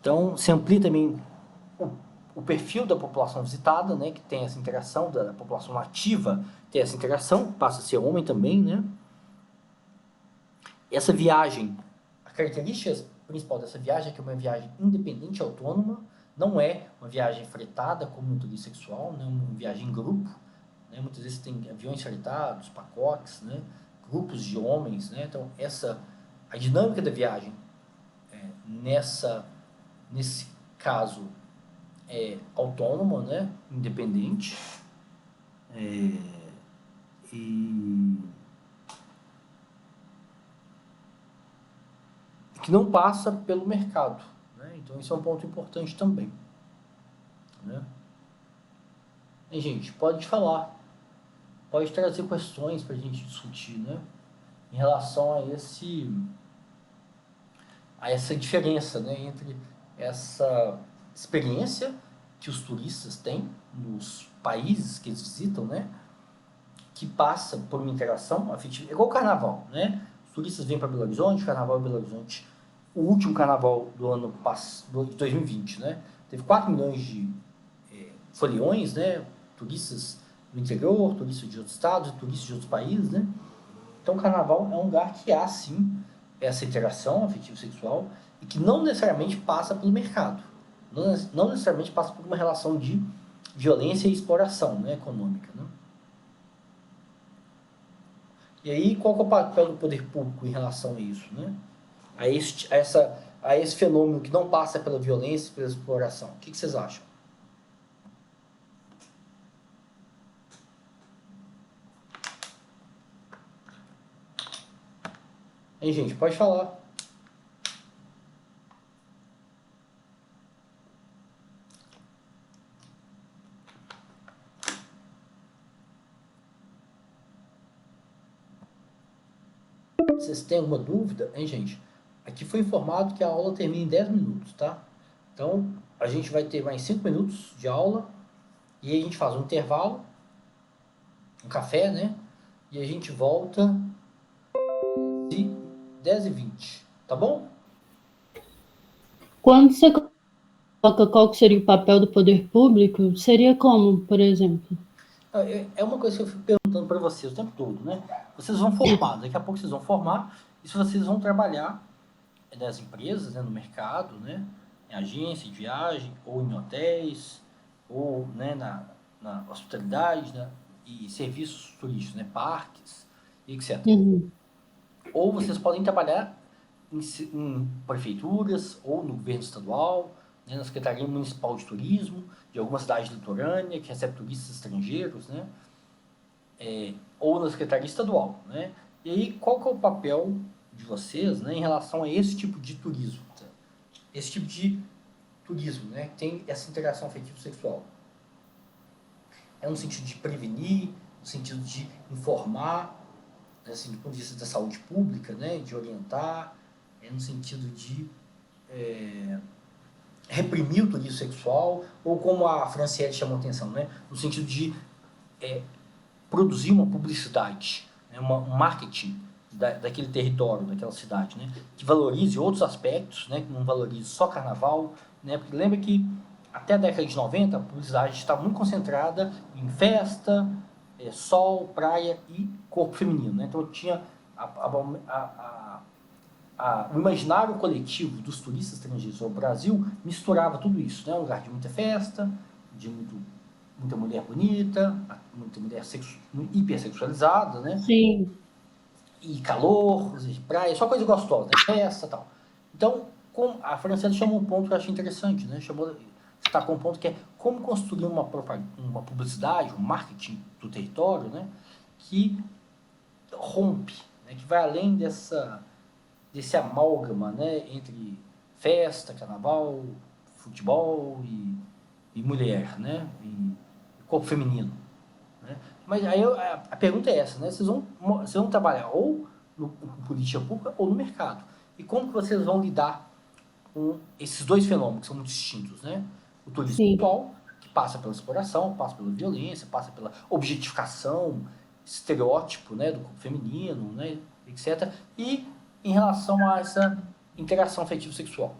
Então, se amplia também o perfil da população visitada, né, que tem essa interação, da população nativa tem essa interação, passa a ser homem também, né? Essa viagem, a característica principal dessa viagem é que é uma viagem independente e autônoma, não é uma viagem fretada como no turismo sexual, né, uma viagem em grupo, né? Muitas vezes tem aviões fretados, pacotes, né, grupos de homens, né? Então a dinâmica da viagem nesse caso é autônoma, né, independente, e que não passa pelo mercado, né? Então isso é um ponto importante também, né? E, gente, pode falar, pode trazer questões para a gente discutir, né, em relação a essa diferença, né, entre essa experiência que os turistas têm nos países que eles visitam, né, que passa por uma interação afetiva, igual o carnaval, né? Os turistas vêm para Belo Horizonte, carnaval em Belo Horizonte. O último carnaval do ano passado, de 2020, né? Teve 4 milhões de foliões, né? Turistas do interior, turistas de outros estados, turistas de outros países, né? Então, o carnaval é um lugar que há, sim, essa interação afetivo-sexual e que não necessariamente passa pelo mercado. Não necessariamente passa por uma relação de violência e exploração, né, econômica, né? E aí, qual que é o papel do poder público em relação a isso, né? A esse fenômeno que não passa pela violência e pela exploração. O que vocês acham? Hein, gente? Pode falar. Vocês têm alguma dúvida? Hein, gente? Aqui foi informado que a aula termina em 10 minutos, tá? Então, a gente vai ter mais 5 minutos de aula e aí a gente faz um intervalo, um café, né? E a gente volta de 10h20, tá bom? Quando você coloca qual que seria o papel do poder público, seria como, por exemplo? É uma coisa que eu fico perguntando para vocês o tempo todo, né? Vocês vão formar, daqui a pouco vocês vão formar, e se vocês vão trabalhar nas empresas, né, no mercado, né, em agência de viagem, ou em hotéis, ou, né, na hospitalidade, né, e serviços turísticos, né, parques, etc. Uhum. Ou vocês podem trabalhar em prefeituras ou no governo estadual, né, na Secretaria Municipal de Turismo, de alguma cidade litorânea que recebe turistas estrangeiros, né, ou na Secretaria Estadual. Né? E aí, qual que é o papel de vocês, né, em relação a esse tipo de turismo? Tá? Esse tipo de turismo, né, que tem essa interação afetivo-sexual. É no sentido de prevenir, no sentido de informar, assim, do ponto de vista da saúde pública, né, de orientar, no sentido de reprimir o turismo sexual, ou como a Franciele chamou a atenção, né, no sentido de produzir uma publicidade, né, um marketing daquele território, daquela cidade, né, que valorize outros aspectos, né, que não valorize só carnaval, né, porque lembra que até a década de 90 a publicidade está muito concentrada em festa, sol, praia e corpo feminino, né, então tinha o imaginário coletivo dos turistas estrangeiros ao Brasil misturava tudo isso, né, um lugar de muita festa, de muita mulher bonita, muita mulher hipersexualizada, né? Sim. E calor, praia, só coisa gostosa, né? Festa e tal. Então, a Franciele chamou um ponto que eu achei interessante, né? Destacou um ponto que é como construir uma publicidade, um marketing do território, né? Que rompe, né? Que vai além desse amálgama, né? Entre festa, carnaval, futebol e mulher, né? E corpo feminino. Né? Mas aí a pergunta é essa, né? Vocês vão trabalhar ou no política pública ou no mercado. E como que vocês vão lidar com esses dois fenômenos que são muito distintos, né? O turismo sexual, que passa pela exploração, passa pela violência, passa pela objetificação, estereótipo, né, do corpo feminino, né, etc. E em relação a essa interação afetivo-sexual.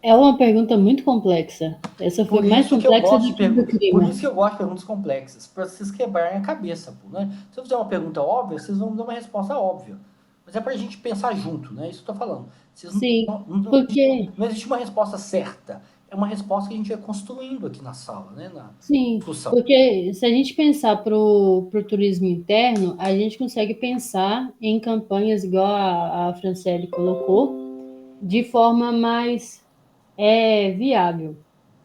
É uma pergunta muito complexa. Essa foi mais complexa do que o clima. Por isso que eu gosto de perguntas complexas, para vocês quebrarem a cabeça. Pô, né? Se eu fizer uma pergunta óbvia, vocês vão me dar uma resposta óbvia. Mas é para a gente pensar junto, né? Isso que eu estou falando. Sim, porque... Não existe uma resposta certa. É uma resposta que a gente vai construindo aqui na sala, né? Na discussão. Porque se a gente pensar para o turismo interno, a gente consegue pensar em campanhas igual a Franciele colocou, de forma mais viável.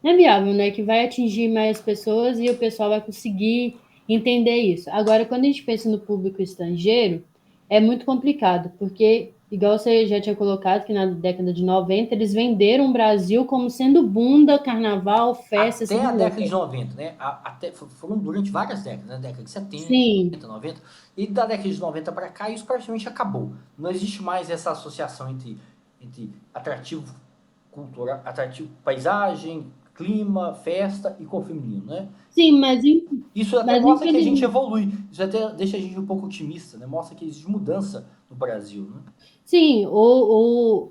Não é viável, né? Que vai atingir mais pessoas e o pessoal vai conseguir entender isso. Agora, quando a gente pensa no público estrangeiro, é muito complicado, porque, igual você já tinha colocado, que na década de 90 eles venderam o Brasil como sendo bunda, carnaval, festa... Até a década de 90, né? Foram durante várias décadas, né? Década de 70, 80, 90. E da década de 90 para cá, isso praticamente acabou. Não existe mais essa associação entre atrativo cultural, atrativo paisagem, clima, festa e corpo feminino, né? Sim, mas... Isso até mostra que a gente evolui. Isso até deixa a gente um pouco otimista, né? Mostra que existe mudança no Brasil, né? Sim, o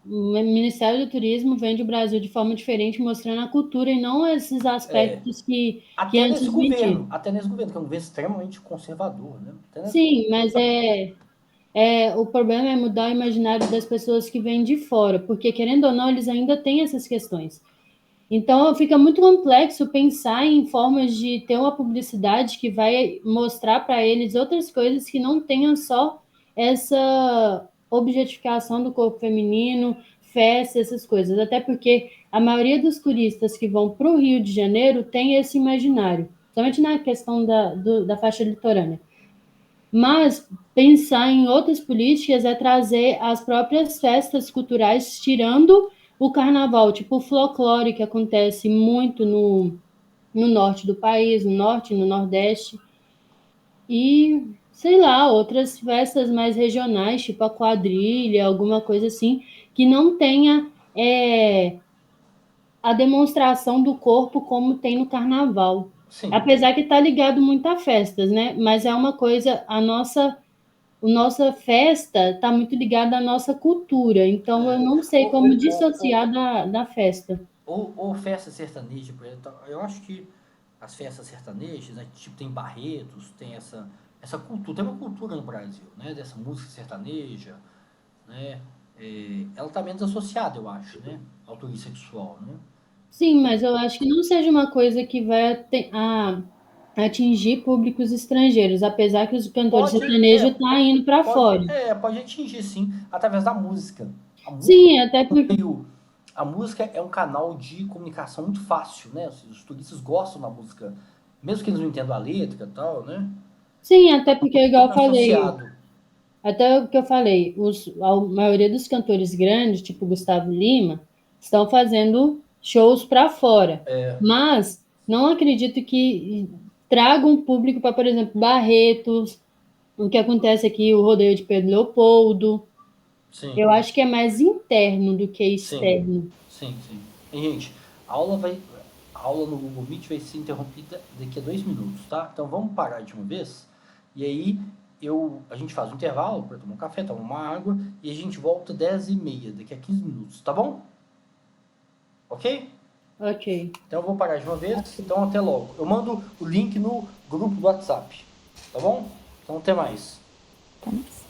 Ministério do Turismo vende o Brasil de forma diferente, mostrando a cultura e não esses aspectos que antes vendiam. Até nesse governo, que é um governo extremamente conservador, né? Sim, mas o problema é mudar o imaginário das pessoas que vêm de fora, porque, querendo ou não, eles ainda têm essas questões. Então, fica muito complexo pensar em formas de ter uma publicidade que vai mostrar para eles outras coisas que não tenham só essa objetificação do corpo feminino, festa, essas coisas. Até porque a maioria dos turistas que vão para o Rio de Janeiro tem esse imaginário, somente na questão da faixa litorânea. Mas pensar em outras políticas é trazer as próprias festas culturais, tirando o carnaval, tipo o folclore, que acontece muito no norte do país, no norte e no nordeste. E, sei lá, outras festas mais regionais, tipo a quadrilha, alguma coisa assim, que não tenha a demonstração do corpo como tem no carnaval. Sim. Apesar que está ligado muito a festas, né? Mas é uma coisa, a nossa a nossa festa está muito ligada à nossa cultura, então eu não sei como dissociar da festa. Ou festa sertaneja, por exemplo. Eu acho que as festas sertanejas, né, tipo, tem Barretos, tem essa cultura, tem uma cultura no Brasil, né, dessa música sertaneja, né, ela está menos associada, eu acho, né, ao turismo sexual, né. Sim, mas eu acho que não seja uma coisa que vai atingir públicos estrangeiros, apesar que os cantores Pode, sertanejos estão indo para fora. pode atingir, sim, através da música. A música Sim, até porque a música é um canal de comunicação muito fácil, né? Os turistas gostam da música, mesmo que eles não entendam a letra e tal, né? sim, até porque igual eu falei, Associado. até o que eu falei, a maioria dos cantores grandes, tipo Gustavo Lima, estão fazendo shows para fora. Mas não acredito que traga um público para, por exemplo, Barretos, o que acontece aqui, o rodeio de Pedro Leopoldo. Sim, Eu acho que é mais interno do que sim, externo. sim. E, gente, a aula no Google Meet vai ser interrompida daqui a 2 minutos, tá? Então vamos parar de uma vez. E aí a gente faz um intervalo para tomar um café, tomar uma água e a gente volta 10h30, daqui a 15 minutos, tá bom? Ok? Ok. Então eu vou parar de uma vez, então até logo. Eu mando o link no grupo do WhatsApp, tá bom? Então até mais. Tá mais.